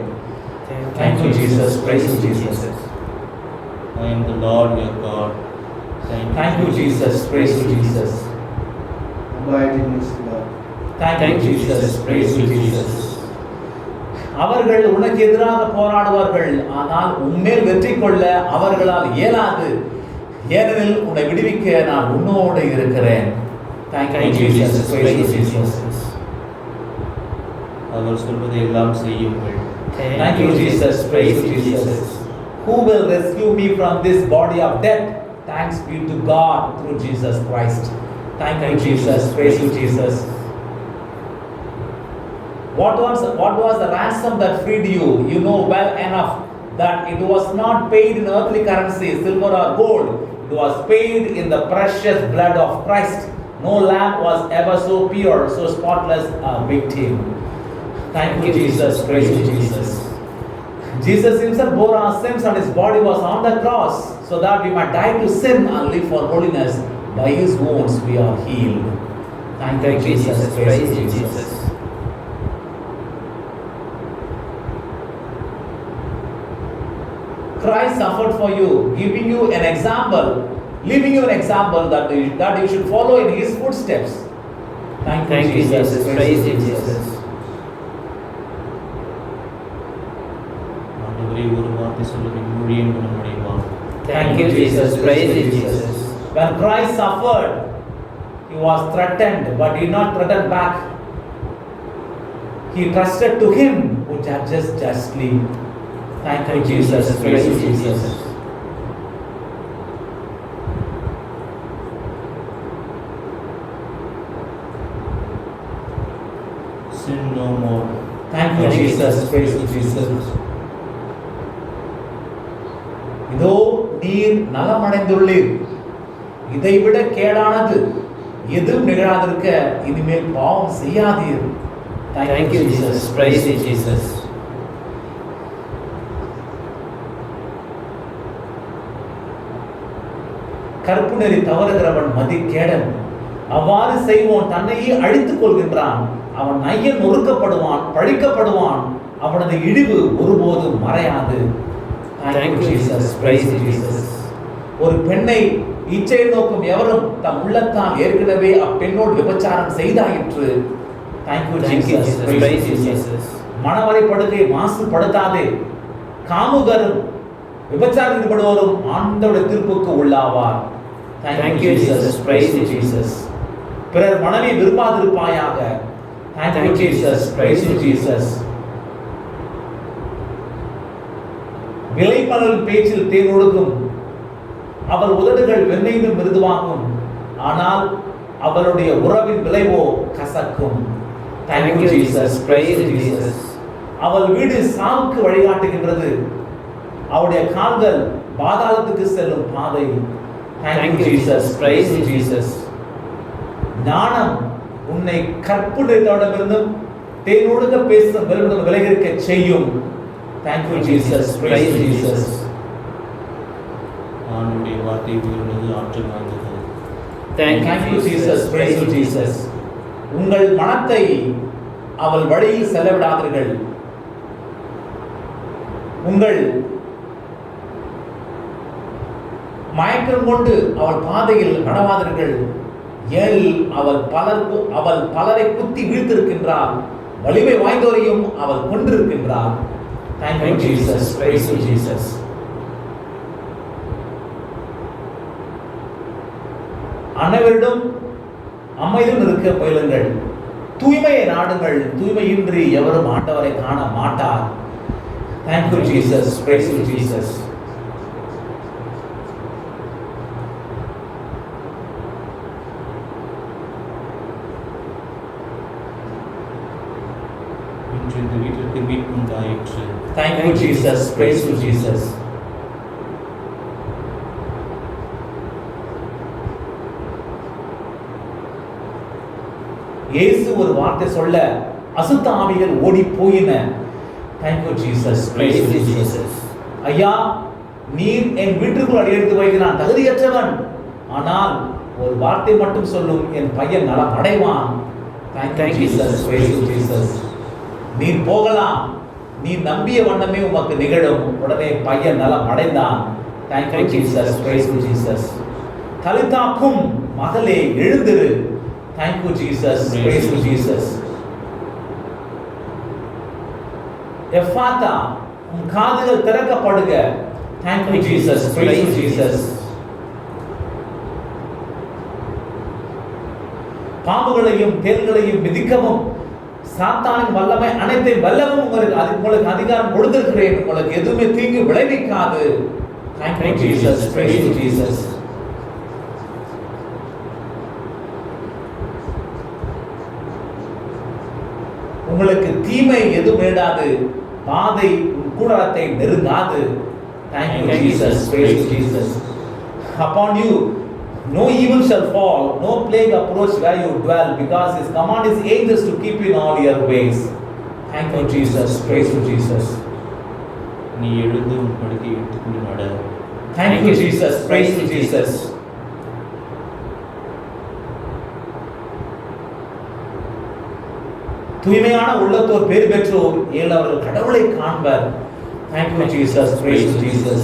Thank you, Jesus. Praise you, Jesus. I am the Lord your God. Thank you, Jesus. Praise you, Jesus. Abide in His love. Thank you, Jesus. Praise you, Jesus. அவர்கள் உனக்கு எதிராக போராடுவார்கள், ஆனால் உன்மேல் வெற்றி கொள்ள அவர்களால் இயலாது. ஏனெனில் உன்னை விடுவிக்க நான் உன்னோடு இருக்கிறேன். Thank you, Jesus. Praise you, Jesus. அவர் சொல்வதை எல்லாம் செய்யுங்கள். Thank you, Jesus. Praise you, Jesus. Who will rescue me from this body of death? Thanks be to God through Jesus Christ. Thank you, Jesus. Praise you, Jesus. What was the ransom that freed you? You know well enough that it was not paid in earthly currency, silver or gold. It was paid in the precious blood of Christ. No lamb was ever so pure, so spotless a victim. Thank you, Jesus. Praise you, Jesus. Jesus himself bore our sins and his body was on the cross so that we might die to sin and live for holiness. By his wounds we are healed. Thank you, Jesus. Praise you, Jesus. Christ suffered for you, giving you an example, leaving you an example that you should follow in his footsteps. Thank you, Jesus. Praise you, Jesus. ஆண்டவரே, ஒரு வார்த்தை சொல்லுங்கள், ஊழியம் குணமடைவான். Thank you, Jesus. Praise you, Jesus. When Christ suffered, he was threatened, but he did not threaten back. He trusted to him who judges justly. Thank you, Jesus. Praise you, Jesus. Sin no more. Thank you, Jesus. Praise you, Jesus. இதோ நீர் நலமடைந்துள்ளீர். இதைவிட கேடானது எதுவும் நிகழாதிருக்க இனிமேல் பாவம் செய்யாதீர். Thank you, Jesus. Praise you, Jesus. கற்பு நெறி தவறுகிறவன் மதிக்கேடன். அவ்வாறு செய்வோன் தன்னையே அழித்துக் கொள்கின்றான். அவன் நையன் நொறுக்கப்படுவான், பழிக்கப்படுவான். அவனது இழிவு ஒருபோதும் மறையாது. Thank you, Jesus. Praise you, Jesus. ஒரு பெண்ணை இச்சை நோக்கும் எவரும் தம் உள்ளத்தால் ஏற்கனவே அப்பெண்ணோடு விபச்சாரம் செய்தாயிற்று. Thank you, Jesus. Praise you, Jesus. மணவரை படுக்கை மாசுபடுத்தாதே. காமுகரும் விபச்சாரம் ஈடுபடுவோரும் ஆண்டவருடைய தீர்ப்புக்கு உள்ளாவார். Thank you, Jesus. Praise you, Jesus. பிறர் மனைவி விரும்பாதிருப்பாயாக. Thank you, Jesus. Praise you, Jesus. விலைமலர் பேச்சில் தேன் ஒழுகும். அவள் உதடுகள் வெண்ணெயிலும் மிருதுவாகும். ஆனால் அவளுடைய உறவின் விளைவோ கசக்கும். Thank you, Jesus. Praise you, Jesus. அவள் வீடு சாவுக்கு வழிகாட்டுகின்றது. அவருடைய கால்கள் பாதாளத்துக்கு செல்லும் பாதை. Thank you, Jesus. Praise you, Jesus. ஞானம் உன்னை கற்பு நிறுத்தவிடமிருந்தும் தேனொழுக பேசும் வெல்வதும் விலகிருக்க செய்யும். Thank you, Jesus. Praise you, Jesus. ஆண்டுடைய வார்த்தை உயர்ந்தது, ஆற்றல் வாய்ந்தது. Thank you, Jesus. Praise you, Jesus. உங்கள் மனத்தை அவள் வழியில் செல்ல விடாதீர்கள். உங்கள் மயக்கம் கொண்டு அவள் பாதையில் நடவாதீர்கள். ஏழில் அவள் பலரை குத்தி வீழ்த்திருக்கின்றாள். வலிமை வாய்ந்தோரையும் அவள் கொண்டிருக்கின்றாள். Thank you, Jesus. Praise you, Jesus. அனைவரிடம் அமைதியும் இருக்க பயிலுங்கள். தூய்மையை நாடுங்கள். தூய்மையின்றி எவரும் ஆண்டவரை காண மாட்டார். Thank you, Jesus. Praise you, Jesus. இன்று இந்த வீட்டிற்கு மீட்பு உண்டாயிற்று. Thank you, Jesus. Praise you, Jesus. இயேசு ஒரு வார்த்தை சொல்ல அசுத்த ஆவிகள் ஓடி போயின. Thank you, Jesus. Praise you, Jesus. ஐயா, நீர் என் வீட்டுக்குள் அடியெடுத்து வைக்க நான் தகுதியற்றவன். ஆனால் ஒரு வார்த்தை மட்டும் சொல்லும், என் பையன் நலம் அடைவான். Thank you, Jesus. Praise you, Jesus. நீர் போகலாம். நீ நம்பிய வண்ணமே உமக்கு நிகழும். உடனே பையன் நலம் அடைந்தான். Thank you, Jesus. Praise you, Jesus. தலிதாக்கும் மகளே எழுந்திரு. Thank you, Jesus. Praise you, Jesus. எஃபாத்தா உன் காதுகள் திறக்கப்படுக. Thank you, Jesus. Praise you, Jesus. பாம்புகளையும் தேள்களையும் மிதிக்கவும் சாத்தானின் வல்லமை அனைத்தையும் வல்லமும் உங்களுக்கு அதிகாரம் கொடுத்திருக்கிறேன். உங்களுக்கு எதுவுமே தீங்கு விளைவிக்காது. Thank you, Jesus. Praise you, Jesus. உங்களுக்கு தீமை எதுவும் நேடாது. பாதை கூடாரத்தை நெருங்காது. Thank you, Jesus. Praise you, Jesus. Upon you no evil shall fall, no plague approach where you dwell, because his command is angels to keep you in all your ways. Thank you, Jesus. Praise you, Jesus. நீ எழுந்து உன் படுக்கை எடுத்துக்கொண்டு நட. Thank you, Jesus. Praise you, Jesus. தூய்மையான உள்ளத்தோர் பேர் பெற்றோர் ஏழவர்கள் கடவுளை காண்பர். Thank you, Jesus. Praise you, Jesus.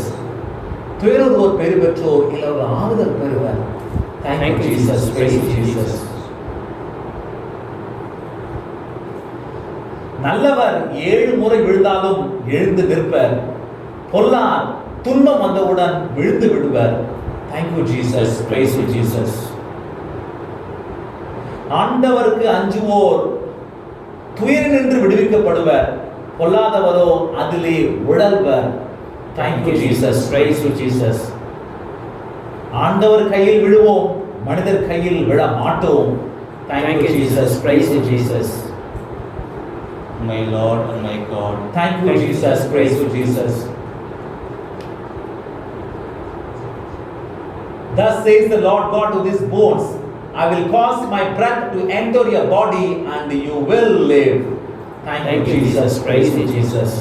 துயரோர் பேர் பெற்றோர் ஏழவர்கள் ஆறுதல் பெறுவர். Thank you, Jesus. Praise you, Jesus. நல்லவர் 7 முறை விழுந்தாலும் எழுந்து நிற்பர். பொல்லார் துன்பம் வந்தவுடன் விழுந்து விடுவர். Thank you, Jesus. Praise you, Jesus. ஆண்டவருக்கு அஞ்சுவோர் துயரினின்று விடுவிக்கப்படுவர். பொல்லாதவரோ அதிலே உழல்வர். Thank you, Jesus. Praise you, Jesus. ஆண்டவர் கையில் விழுவோம், மனிதர் கையில் விழ மாட்டோம். Thank you, Jesus. Praise you, Jesus. My Lord and my God. Thank you, Jesus. Praise you, Jesus. Thus says the Lord God to these bones, I will cause my breath to enter your body and you will live. Thank you, Jesus. Praise you, Jesus.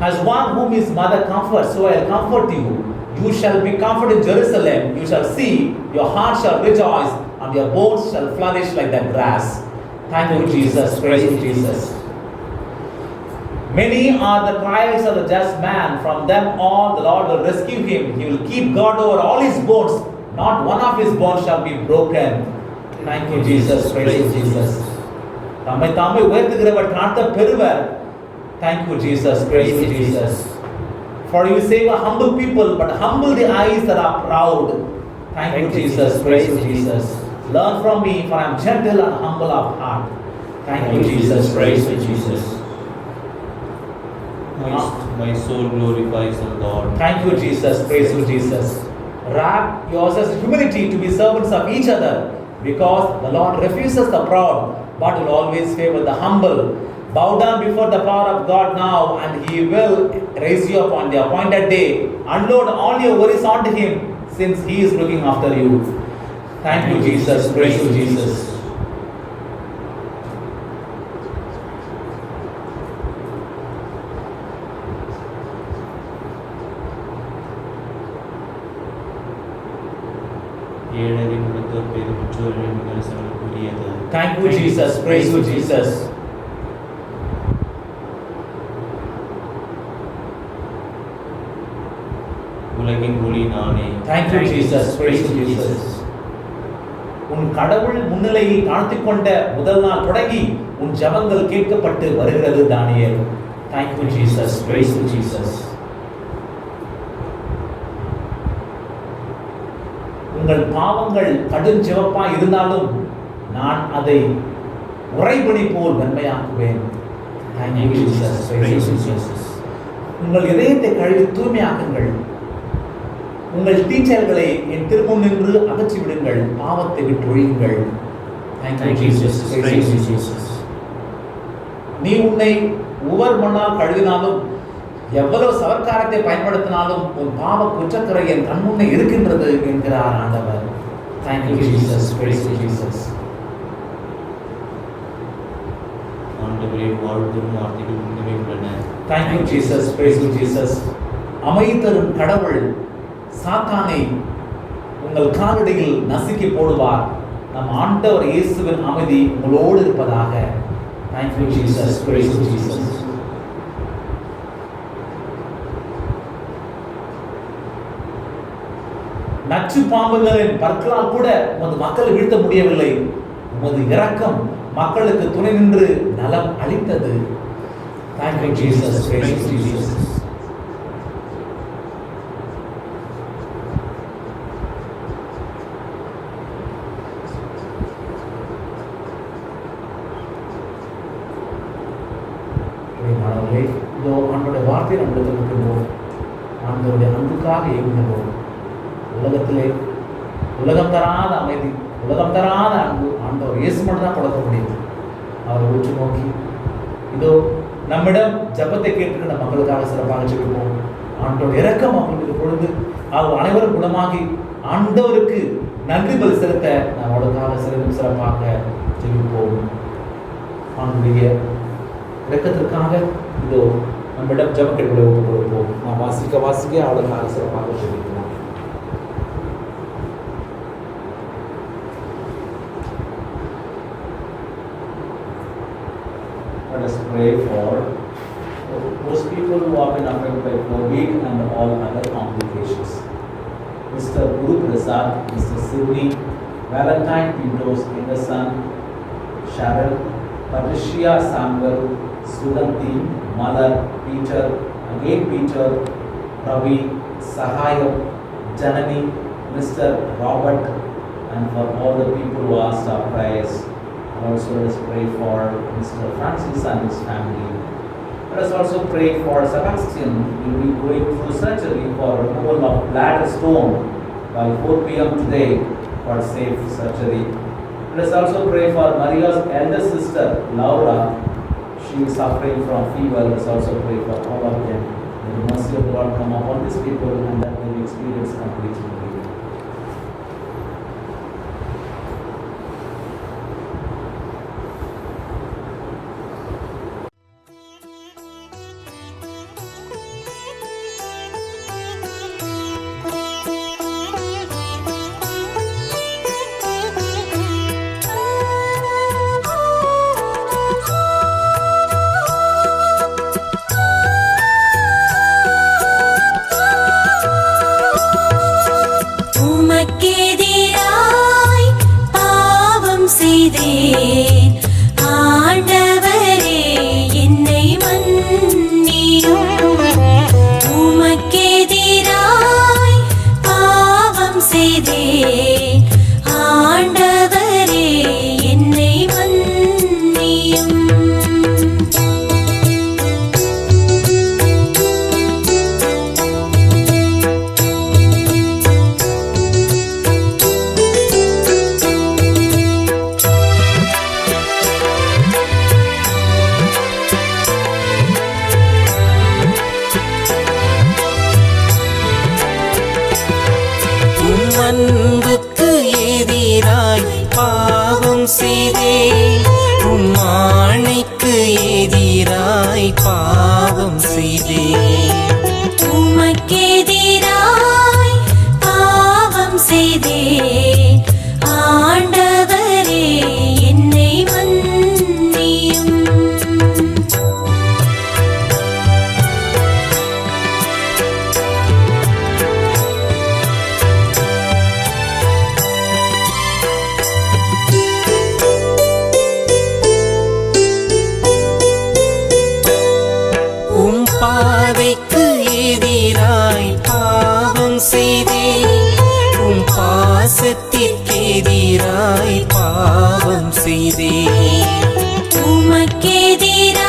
As one whom his mother comforts, so I will comfort you. You shall be comforted in Jerusalem. You shall see, your heart shall rejoice, and your bones shall flourish like the grass. Thank you, Jesus. Praise you, Jesus. Many are the trials of the just man. From them all the Lord will rescue him. He will keep guard over all his bones. Not one of his bones shall be broken. Thank you, Jesus. Praise you, Jesus. தம்மை தாமே உயர்த்துகிறவர் தாழ்த்த பெறுவர். Thank you, Jesus. Praise you, Jesus. For you save a humble people, but humble the eyes that are proud. Thank you, Jesus. Praise you, Jesus. Learn from me, for I am gentle and humble of heart. Thank you, Jesus. Praise you, Jesus. My soul glorifies the Lord. Thank you, Jesus. Praise you, Jesus. Wrap yourselves in humility to be servants of each other, because the Lord refuses the proud, but will always favor the humble. Bow down before the power of God now, and He will raise you up on the appointed day. Unload all your worries onto Him, since He is looking after you. Thank you, Jesus. Praise you, Jesus. ஏழரின் உள்ளத்தோர் பேரு பெற்றோரின் விமர்சனங்களுக்குரியது. Thank you, Jesus. Praise you, Jesus. உலகின் ஒளி நானே. Thank you, Jesus. Praise you, Jesus. உன் கடவுள் முன்னிலையில் தாழ்த்திக் கொண்ட முதல் நாள் தொடங்கி உன் ஜெபங்கள் கேட்கப்பட்டு வருகிறது தானியேல். Thank you, Jesus. Praise you, Jesus. உங்கள் பாவங்கள் கடும் சிவப்பாய் இருந்தாலும் நான் அதை உறைபனி போல் வெண்மையாக்குவேன். Thank you, Jesus. Praise you, Jesus. உங்கள் இதயத்தை கழுவி தூய்மையாக்குங்கள். உங்கள் தீச்செயல்களை என் திருமுன் நின்று அகற்றி விடுங்கள். பாவத்தை விட்டு ஒழியுங்கள். Thank you, Jesus. Praise you, Jesus. நீ உன்னை ஒவ்வொரு மண்ணால் கழுவினாலும் எவ்வளவு சவர்க்காரத்தை பயன்படுத்தினாலும் உன் பாவ குற்றக்கரை என் கண்முன்னே இருக்கின்றது என்கிறார் ஆண்டவர். Thank you, Jesus. Praise you, Jesus. ஆண்டவரே வாழ்த்தும் வார்த்தைகள் உண்மை உள்ளன. Thank you, Jesus. Praise you, Jesus. அமைதி தரும் கடவுள் சாத்தானை உங்கள் காலடியில் நசுக்கி போடுவார். நம் ஆண்டவர் இயேசுவின் அமைதி உங்களோடு இருப்பதாக. Thank you, Jesus. Praise you, Jesus. நச்சு பாம்புகளின் பற்களால் கூட உமது மக்களை வீழ்த்த முடியவில்லை. உமது இரக்கம் மக்களுக்கு துணை நின்று நலம் அளித்தது. Thank you, Jesus. Praise you, Jesus. மாணவர்களே, இதோ ஆண்டோடைய வார்த்தை நம்மளுக்கு இருக்கின்றோம். ஆண்டோடைய அன்புக்காக ஏங்குகின்றோம். உலகத்திலே உலகம் தராத அமைதி, உலகம் தராத அன்பு ஆண்டவர் இயேசு மட்டும் தான் கொடுக்க முடியும். அவரை உற்று நோக்கி இதோ நம்மிடம் ஜபத்தை கேட்டுக்கிற மக்களுக்காக சிறப்பாக ஜெபிப்போம். ஆண்டோட இரக்கம் அவங்களுக்கு பொழுது அவர் அனைவரும் குணமாகி ஆண்டவருக்கு நன்றி பலி செலுத்த நம்மளுக்காக சிறப்பாக ஜெபிப்போம். ஆண்டுடைய இரக்கத்திற்காக இதோ நம்மிடம் ஜபம் கேட்பதை ஒப்புக் கொடுப்போம். நாம் வாசிக்க அவளுக்காக சிறப்பாக ஜெபிப்போம். Let us pray for those people who have been affected by COVID and all other complications. Mr. Guru Prasad, Mr. Sydney, Valentine Pinto's younger son, Sharon, Patricia Samuel, Sudanti, Mother, Peter, again Peter, Ravi, Sahayam, Janani, Mr. Robert, and for all the people who asked our prayers. And also let us pray for Mr. Francis and his family. Let us also pray for Sebastian, who will be going through surgery for removal of bladder stone by 4 p.m. today for safe surgery. Let us also pray for Maria's elder sister, Laura. She is suffering from fever. Let us also pray for all of them. May the mercy of the Lord come upon these people and that they will experience complete healing. அன்புக்கு எதிராய் பாவம் செய்தேன், உம் ஆணைக்கு எதிராய் பாவம் செய்தேன், உமக்கெதிராய் பாவம் செய்தேன், ஆண்டவரே என்னை மன்னியும். பாதைக்கு எதிராய் பாவம் செய்தேன், உம் பாசத்திற்கு எதிராய் பாவம் செய்தேன், உமக்கெதிராய்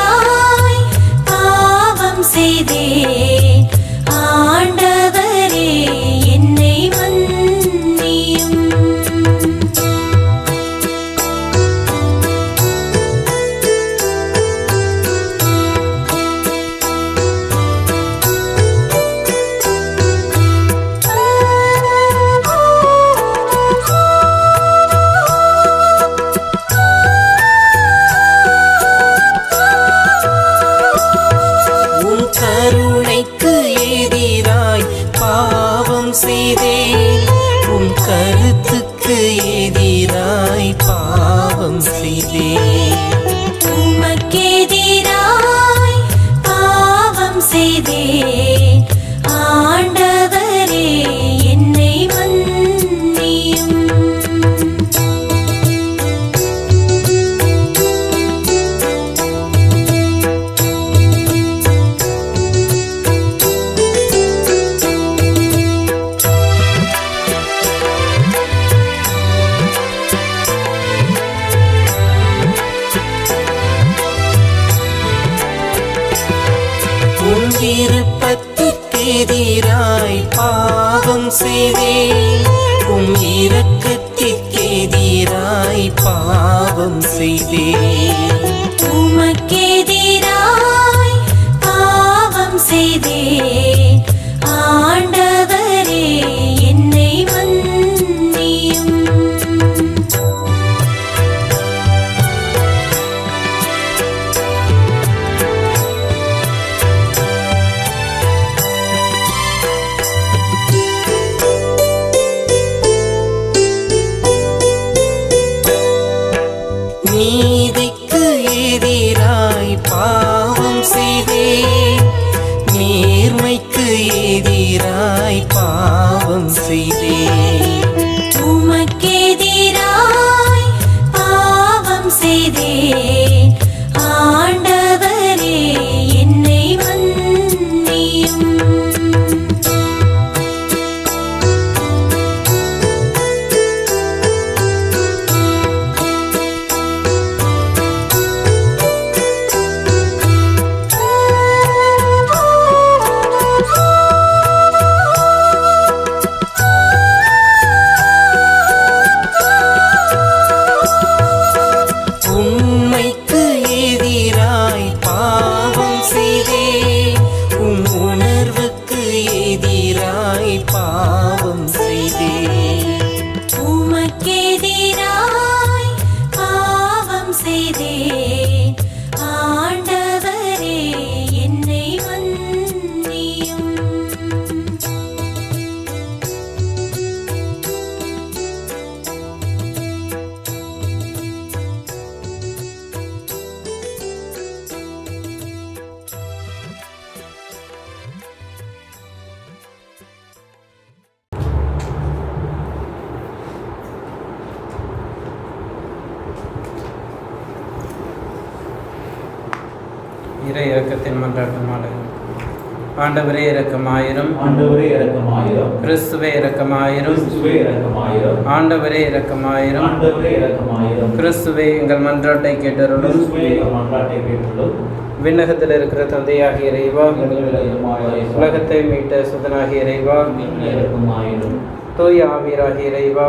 பாவம் செய்தேன், ஆண்டவரே என்னை மன்னியும். கருணைக்கு எதிராய் பாவம் செய்தேன், உம் கருத்துக்கு எதிராய் பாவம் செய்தேன், உமக்கெதிராய் பாவம் செய்தேன், ஆண்டவரே என்னை மன்னியும். பாவம் செய்தேன் உம் இரக்கத்திற்கெதிராய் பாவம் செய்தேன் உமக்கெதிராய் பாவம் செய்தேன் ஆண்டவரே என்னை மன்னியும் நீதிக்கு எதிராய் பாவம் செய்தேன் நேர்மைக்கு எதிராய் பாவம் செய்தேன் உமக்கெதிராய் பாவம் செய்தேன் ஆண்டவரே என்னை மன்னியும் உண்மைக்கு எதிராய் பாவம் செய்தேன் உம் உணர்வுக்கு எதிராய் பாவம் செய்தேன் உமக்கெதிராய் பாவம் செய்தேன் ஆண்டவரே என்னை மன்னியும் இறை இரக்கத்தின் மன்றாட்டமாலை. ஆண்டவரே இரக்கமாயிரும். ஆண்டவரே இரக்கமாயிரும். கிறிஸ்துவே இரக்கமாயிரும். கிறிஸ்துவே இரக்கமாயிரும். ஆண்டவரே இரக்கமாயிரும். ஆண்டவரே இரக்கமாயிரும். கிறிஸ்துவே எங்கள் மன்றாட்டை கேட்டருளும். கிறிஸ்துவே எங்கள் மன்றாட்டை கேட்டருளும். விண்ணகத்தில் இருக்கிற தந்தையாகிய இறைவா, உலகத்தை மீட்ட சுதனாகிய இறைவா, இரக்கமாயிரும். தூய ஆவியராகிய இறைவா,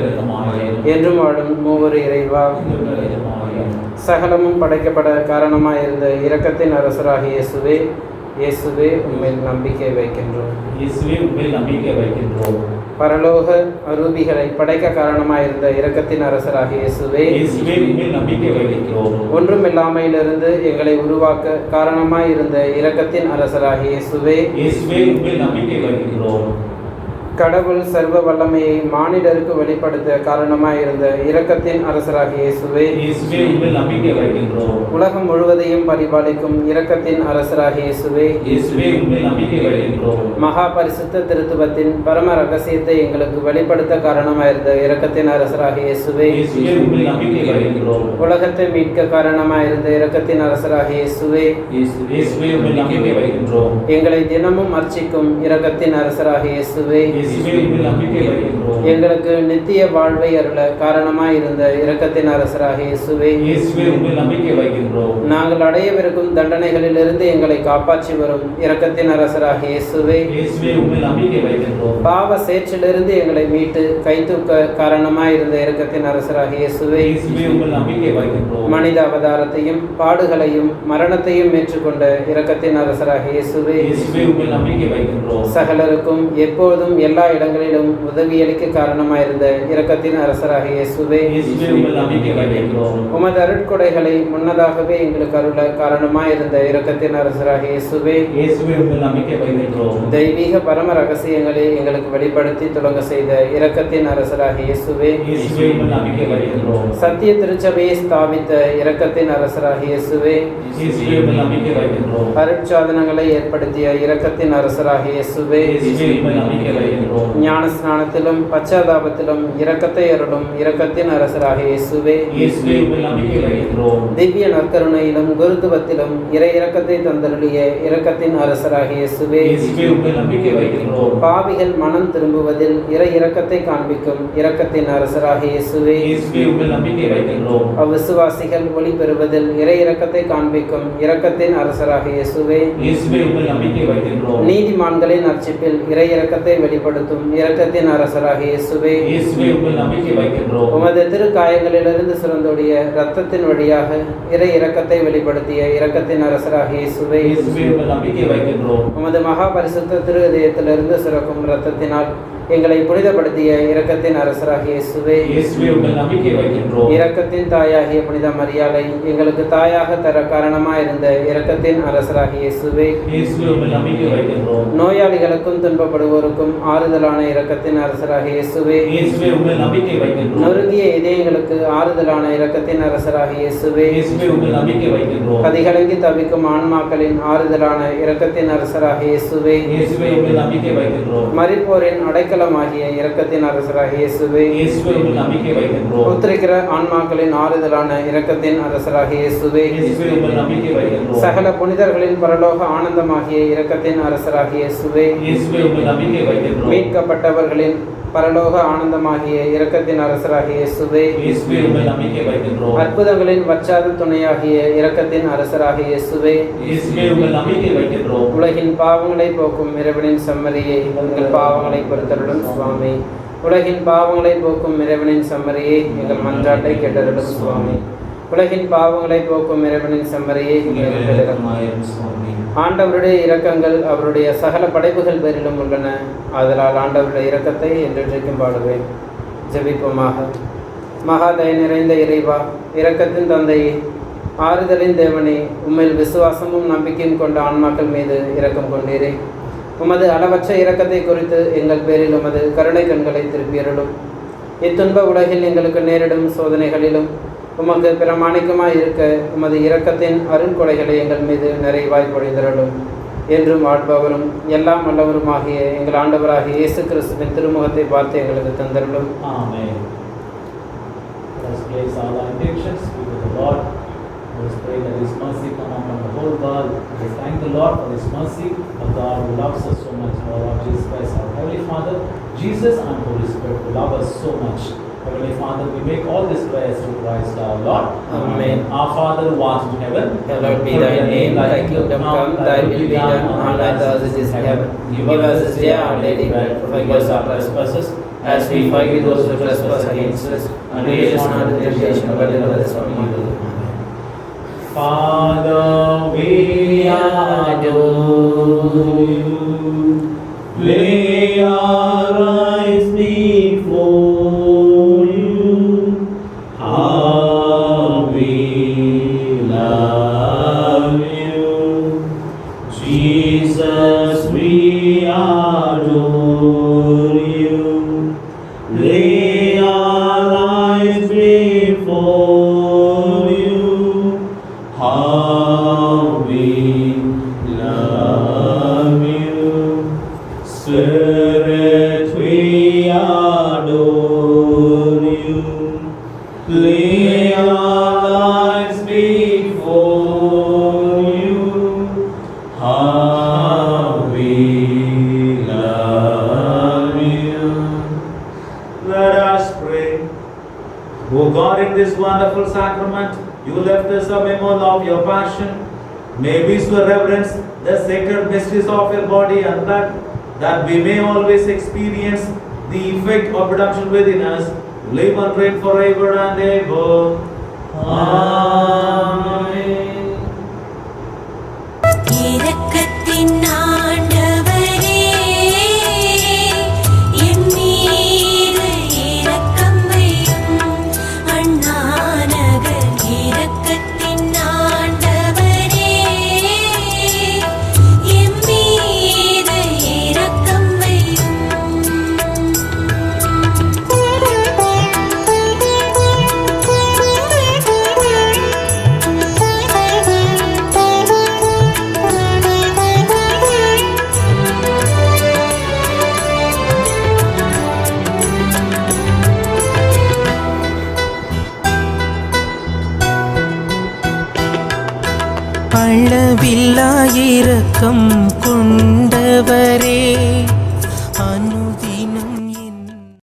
இரக்கமாயிரும். என்றும் வாழும் மூவர் இறைவா, இரக்கமாயிரும். சகலமும் படைக்கப்பட காரணமாயிருந்த இரக்கத்தின் அரசராகிய இயேசுவே, இயேசுவே உம்மில் நம்பிக்கை வைக்கின்றோம். இயேசுவே உம்மில் நம்பிக்கை வைக்கின்றோம். பரலோக அரூபிகளை படைக்க காரணமாயிருந்த இரக்கத்தின் அரசராகிய இயேசுவே, இயேசுவே உம்மில் நம்பிக்கை வைக்கின்றோம். ஒன்றுமில்லாமையிலிருந்து எங்களை உருவாக்க காரணமாயிருந்த இரக்கத்தின் அரசராகிய இயேசுவே, இயேசுவே உம்மில் நம்பிக்கை வைக்கின்றோம். கடவுள் சர்வ வல்லமையை மானிடருக்கு வெளிப்படுத்த காரணமாயிருந்த இரக்கத்தின் அரசராகிய இயேசுவே, இயேசுவே உம்மில் நம்பிக்கை வைக்கின்றோம். உலகம் முழுவதையும் பரிபாலிக்கும் இரக்கத்தின் அரசராகிய இயேசுவே, இயேசுவே உம்மில் நம்பிக்கை வைக்கின்றோம். மகா பரிசுத்த திருத்துவத்தின் பரம ரகசியத்தை எங்களுக்கு வெளிப்படுத்த காரணமாயிருந்த இரக்கத்தின் அரசராகிய இயேசுவே, இயேசுவே உம்மில் நம்பிக்கை வைக்கின்றோம். உலகத்தை மீட்க காரணமாயிருந்த இரக்கத்தின் அரசராகிய இயேசுவே, இயேசுவே உம்மில் நம்பிக்கை வைக்கின்றோம். எங்களை தினமும் அர்ச்சிக்கும் இரக்கத்தின் அரசராகிய இயேசுவே, இயேசுவே உம்மில் நம்பிக்கை வைக்கின்றோம். எங்களுக்கு நித்திய வாழ்வை அருள காரணமாயிருந்த இரக்கத்தின் அரசராகிய இயேசுவே, இயேசுவே உம்மில் நம்பிக்கை வைக்கின்றோம். நாங்கள் அடையவிருக்கும் தண்டனைகளிலிருந்து எங்களை காப்பாற்றி வரும் இரக்கத்தின் அரசராகிய இயேசுவே, இயேசுவே உம்மில் நம்பிக்கை வைக்கின்றோம். பாவ சேற்றிலிருந்து எங்களை மீட்டு கைதூக்க காரணமாயிருந்த இரக்கத்தின் அரசராகிய இயேசுவே, இயேசுவே உம்மில் நம்பிக்கை வைக்கின்றோம். மனித அவதாரத்தையும் பாடுகளையும் மரணத்தையும் ஏற்றுக்கொண்ட இரக்கத்தின் அரசராகிய இயேசுவே, இயேசுவே உம்மில் நம்பிக்கை வைக்கின்றோம். சகலருக்கும் எப்போதும் எல்லா இடங்களிலும் உதவியளிக்க காரணமாயிருந்த இரக்கத்தின் அரசராகிய இயேசுவே, இயேசுவே உம்மில் நம்பிக்கை வைக்கின்றோம். உமது அருட்கொடைகளை முன்னதாகவே எங்களுக்கு அருள காரணமாயிருந்த இரக்கத்தின் அரசராகிய இயேசுவே, இயேசுவே உம்மில் நம்பிக்கை வைக்கின்றோம். தெய்வீக பரம ரகசியங்களை எங்களுக்கு வெளிப்படுத்தி தொடங்க செய்த இரக்கத்தின் அரசராகிய இயேசுவே, இயேசுவே உம்மில் நம்பிக்கை வைக்கின்றோம். சத்திய திருச்சபையை ஸ்தாபித்த இரக்கத்தின் அரசராகிய இயேசுவே, இயேசுவே உம்மில் நம்பிக்கை வைக்கின்றோம். அருட்சாதனங்களை ஏற்படுத்திய இரக்கத்தின் அரசராகிய இயேசுவே, இயேசுவே உம்மில் நம்பிக்கை வைக்கின்றோம். ஞான ஸ்நானத்திலும் பச்சாதாபத்திலும் இரக்கத்தை அருளும் இரக்கத்தின் அரசராகிய இயேசுவே, இயேசுவே உம்மில் நம்பிக்கை வைக்கின்றோம். திவ்ய நற்கருணையிலும் குருத்துவத்திலும் இறை இரக்கத்தை தந்தருளிய இரக்கத்தின் அரசராகிய இயேசுவே, இயேசுவே உம்மில் நம்பிக்கை வைக்கின்றோம். பாவிகள் மனம் திரும்புவதில் இறை இரக்கத்தை காண்பிக்கும் இரக்கத்தின் அரசராகிய இயேசுவே, இயேசுவே உம்மில் நம்பிக்கை வைக்கின்றோம். அவ்விசுவாசிகள் ஒளி பெறுவதில் இறை இரக்கத்தை காண்பிக்கும் இரக்கத்தின் அரசராகிய இயேசுவே, இயேசுவே உம்மில் நம்பிக்கை வைக்கின்றோம். நீதிமான்களின் அர்ச்சிப்பில் இறை இரக்கத்தை வெளிப்படுத்தும் வெளிப்படுத்தும் இரக்கத்தின் அரசராகிய இயேசுவே, இயேசுவே உம்மில் நம்பிக்கை வைக்கின்றோம். உமது திருக்காயங்களிலிருந்து சுரந்தோடிய இரத்தத்தின் வழியாக இறை இரக்கத்தை வெளிப்படுத்திய இரக்கத்தின் அரசராகிய இயேசுவே, இயேசுவே உம்மில் நம்பிக்கை வைக்கின்றோம். உமது மகா பரிசுத்த திரு இதயத்திலிருந்து சுரக்கும் இரத்தத்தினால் எங்களை புனிதப்படுத்திய இரக்கத்தின் அரசராகிய இயேசுவே, இயேசுவே உம்மில் நம்பிக்கை வைக்கின்றோம். இரக்கத்தின் தாயாகிய புனித மரியாதை எங்களுக்கு தாயாக தர காரணமாயிருந்த இரக்கத்தின் அரசராகிய இயேசுவே, இயேசுவே உம்மில் நம்பிக்கை வைக்கின்றோம். நோயாளிகளுக்கும் துன்பப்படுவோருக்கும் ஆறுதலான இரக்கத்தின் அரசராகிய இயேசுவே, இயேசுவே உம்மில் நம்பிக்கை வைக்கின்றோம். நொறுங்கிய இதயங்களுக்கு ஆறுதலான இரக்கத்தின் அரசராகிய இயேசுவே, இயேசுவே உம்மில் நம்பிக்கை வைக்கின்றோம். கதிகலங்கி தவிக்கும் ஆன்மாக்களின் ஆறுதலான இரக்கத்தின் அரசராகிய இயேசுவே, இயேசுவே உம்மில் நம்பிக்கை வைக்கின்றோம். மரிப்போரின் அடைக்கலமாகிய இரக்கத்தின் அரசராகிய இயேசுவே, இயேசுவே உம்மில் நம்பிக்கை வைக்கின்றோம். உத்திரிக்கிற ஆன்மாக்களின் ஆறுதலான இரக்கத்தின் அரசராகிய இயேசுவே, இயேசுவே உம்மில் நம்பிக்கை வைக்கின்றோம். சகல புனிதர்களின் பரலோக ஆனந்தமாகிய இரக்கத்தின் அரசராகிய இயேசுவே, இயேசுவே உம்மில் நம்பிக்கை வைக்கின்றோம். மீட்கப்பட்டவர்களின் பரலோக ஆனந்தமாகிய இரக்கத்தின் அரசராகிய இயேசுவே, இயேசுவே உம்மில் நம்பிக்கை வைக்கின்றோம். அற்புதங்களின் வற்றாத துணையாகிய இரக்கத்தின் அரசராகிய இயேசுவே, இயேசுவே உம்மில் நம்பிக்கை வைக்கின்றோம். உலகின் பாவங்களை போக்கும் இறைவனின் செம்மறியே எங்கள் பாவங்களை பொறுத்தருளும் சுவாமி. உலகின் பாவங்களை போக்கும் இறைவனின் செம்மறியே எங்கள் மன்றாட்டை கேட்டருளும் சுவாமி. உலகின் பாவங்களை போக்கும் இறைவனின் செம்மறியே எங்கள் இரக்கமாயிரும் சுவாமி. ஆண்டவருடைய இரக்கங்கள் அவருடைய சகல படைப்புகள் பேரிலும் உள்ளன. ஆதலால் ஆண்டவருடைய இரக்கத்தை என்றென்றைக்கும் பாடுவேன். ஜெபிப்போமாக. மகாதய நிறைந்த இறைவா, இரக்கத்தின் தந்தையே, ஆறுதலின் தேவனே, உம்மில் விசுவாசமும் நம்பிக்கையும் கொண்ட ஆன்மாக்கள் மீது இரக்கம் கொண்டீரே. உமது அளவற்ற இரக்கத்தை குறித்து எங்கள் பேரில் உமது கருணை கண்களை திருப்பியருளும். இத்துன்ப உலகில் எங்களுக்கு நேரிடும் சோதனைகளிலும் உமக்கு பிரமாணிக்கமாய் இருக்க உமது இரக்கத்தின் அருண்கொடைகளை எங்கள் மீது நிறைவாய் பொழிந்தருளும். என்றும் வாழ்பவரும் எல்லாம் வல்லவருமாகிய எங்கள் ஆண்டவராகிய இயேசு கிறிஸ்துவின் திருமுகத்தை பார்த்து எங்களுக்கு தந்தருளும். Amen. Let us place all our intentions before the Lord. Let us pray that His mercy come upon the whole world. Let us thank the Lord for His mercy, of God who loves us so much, our Lord Jesus Christ, our Heavenly Father, Jesus and Holy Spirit who love us so much. Heavenly Father, we make all these prayers through Christ our Lord. Amen. Our Father who art in heaven, Hallowed be thy name, thy kingdom come, thy will be done on earth as it is in heaven. Give us this day our daily bread, forgive us our trespasses, as we forgive those who trespass against us, and lead us not into temptation, but deliver us from evil. Father, we adore you. Lay our eyes before you. How we love you. Jesus, we adore you. Lay our eyes before you. How we love you. Spirit, we adore you. Lay our lives before you. How we love you. Let us pray. O God, in this wonderful sacrament, you left us a memorial of your passion. May we so reverence the sacred mysteries of your body and blood, that we may always experience the effect of redemption within us, live and reign forever and ever. Amen. இரக்கத்தின் ஆண்டவரே, என் மீது இரக்கம் வையும். அண்ணா நகர் இரக்கத்தின் ஆண்டவரே, என் மீது இரக்கம் வையும். அளவில்லா இரக்கம் கொண்டவரே,